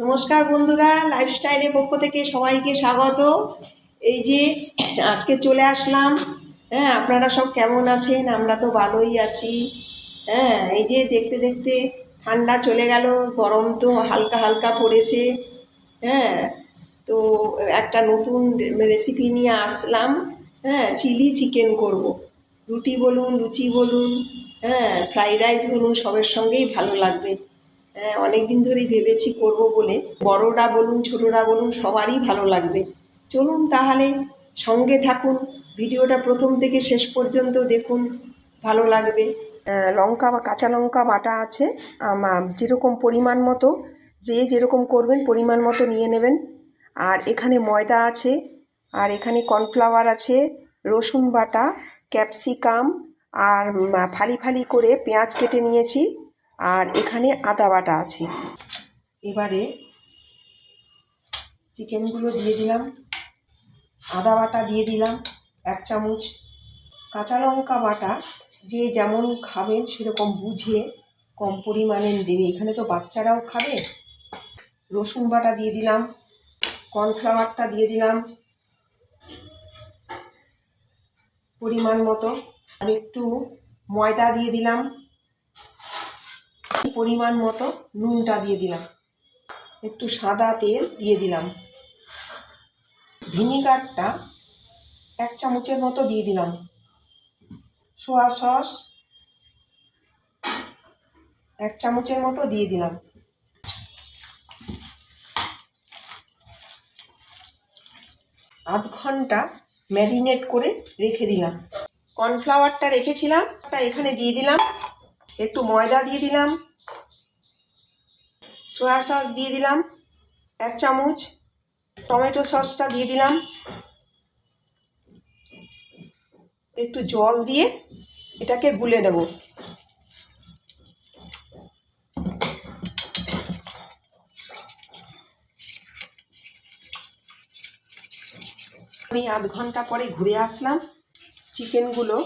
নমস্কার বন্ধুরা, লাইফস্টাইলের পক্ষ থেকে সবাইকে স্বাগত। এই যে আজকে চলে আসলাম। হ্যাঁ, আপনারা সব কেমন আছেন? আমরা তো ভালোই আছি। হ্যাঁ, এই যে দেখতে দেখতে ঠান্ডা চলে গেল, গরম তো হালকা হালকা পড়েছে। হ্যাঁ, তো একটা নতুন রেসিপি নিয়ে আসলাম। হ্যাঁ, চিলি চিকেন করব। রুটি বলুন, লুচি বলুন, হ্যাঁ, ফ্রাইড রাইস বলুন, সবের সঙ্গেই ভালো লাগবে। হ্যাঁ, অনেক দিন ধরেই ভেবেছি করব বলে। বড়রা বলুন, ছোটরা বলুন, সবারই ভালো লাগবে। চলুন তাহলে সঙ্গে থাকুন, ভিডিওটা প্রথম থেকে শেষ পর্যন্ত দেখুন, ভালো লাগবে। লঙ্কা বা কাঁচা লঙ্কা বাটা আছে, যেরকম পরিমাণ মতো, যে যেরকম করবেন পরিমাণ মতো নিয়ে নেবেন। আর এখানে ময়দা আছে, আর এখানে কর্নফ্লাওয়ার আছে, রসুন বাটা, ক্যাপসিকাম, আর ফালি ফালি করে পেঁয়াজ কেটে নিয়েছি, আর এখানে আদা বাটা আছে। এবারে চিকেনগুলো দিয়ে দিলাম, আদা বাটা দিয়ে দিলাম 1 চামচ, কাঁচা লঙ্কা বাটা যে যেমন খাবেন সেরকম বুঝে কম পরিমাণে দেবে, এখানে তো বাচ্চারাও খাবে। রসুন বাটা দিয়ে দিলাম, কর্নফ্লাওয়ারটা দিয়ে দিলাম পরিমাণ মতো, আর একটু ময়দা দিয়ে দিলাম, পরিমাণ মতো নুনটা দিয়ে দিলাম, একটু সাদা তেল দিয়ে দিলাম, ভিনিগারটা 1 চামচের মতো দিয়ে দিলাম, সোয়া সস 1 চামচের মতো দিয়ে দিলাম। আধ ঘন্টা ম্যারিনেট করে রেখে দিলাম। কর্নফ্লাওয়ারটা রেখেছিলাম, এখানে দিয়ে দিলাম, একটু ময়দা দিয়ে দিলাম, সোয়া সস দিয়ে দিলাম 1 চামচ, টমেটো সসটা দিয়ে দিলাম, একটু জল দিয়ে এটাকে গুলে নেব। আমি আধ ঘন্টা পরে ঘুরে আসলাম, চিকেনগুলো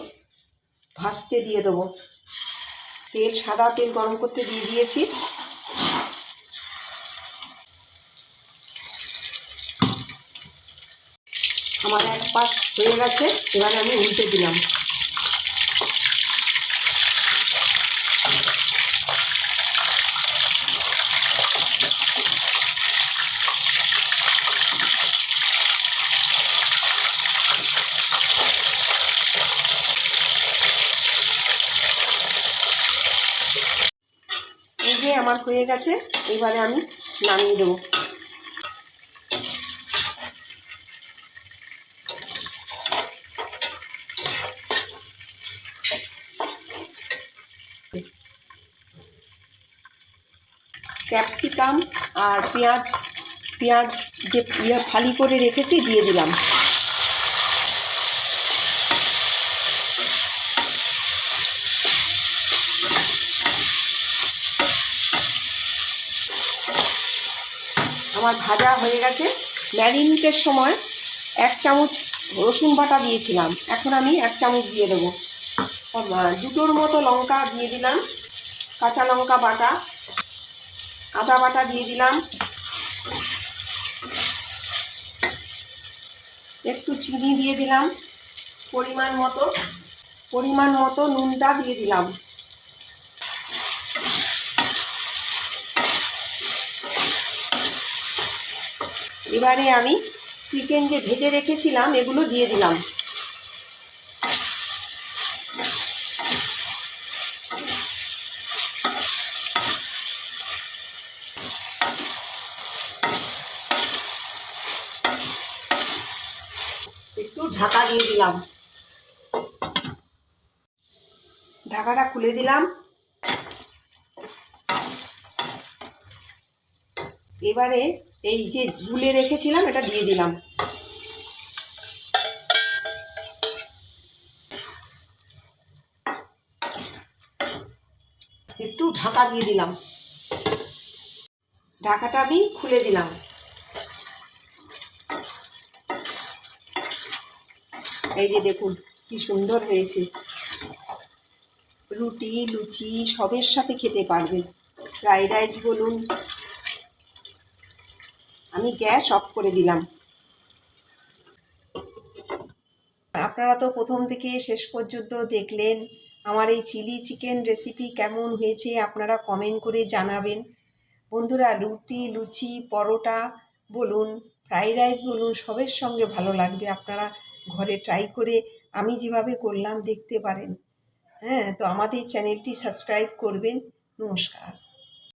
ভাজতে দিয়ে দেবো। সাদা তেল গরম করতে দিয়ে দিয়েছি। আমার এক পাশ হয়ে গেছে, এবারে আমি উল্টে দিলাম। এই যে আমার হয়ে গেছে, এবারে আমি নামিয়ে দেবো। ক্যাপসিকাম আর পেঁয়াজ যে ফালি করে রেখেছি দিয়ে দিলাম। আমার ভাজা হয়ে গেছে। ম্যারিনেটের সময় 1 চামচ রসুন বাটা দিয়েছিলাম, এখন আমি 1 চামচ দিয়ে দেবো। দুটোর মতো লঙ্কা দিয়ে দিলাম, কাঁচা লঙ্কা বাটা, আদা বাটা দিয়ে দিলাম, একটু চিনি দিয়ে দিলাম পরিমাণ মতো নুনটা দিয়ে দিলাম। এবারে আমি চিকেন যে ভেজে রেখেছিলাম এগুলো দিয়ে দিলাম। একটু ঢাকা দিয়ে দিলাম, ঢাকাটা খুলে দিলাম। এবারে এই যে গুলে রেখেছিলাম এটা দিয়ে দিলাম। একটু ঢাকা দিয়ে দিলাম, ঢাকাটা আমি খুলে দিলাম। এই যে দেখুন কি সুন্দর হয়েছে, রুটি লুচি সবের সাথে খেতে পারবেন। ফ্রাইড রাইস বলুন, আমি গ্যাস অফ করে দিলাম। আপনারা তো প্রথম থেকে শেষ পর্যন্ত দেখলেন। আমার এই চিলি চিকেন রেসিপি কেমন হয়েছে আপনারা কমেন্ট করে জানাবেন। বন্ধুরা, রুটি, লুচি, পরোটা বলুন, ফ্রাইড রাইস বলুন, সবের সঙ্গে ভালো লাগবে। আপনারা ঘরে ট্রাই করে আমি যেভাবে করলাম দেখতে পারেন। হ্যাঁ, তো আমাদের চ্যানেলটি সাবস্ক্রাইব করবেন। নমস্কার।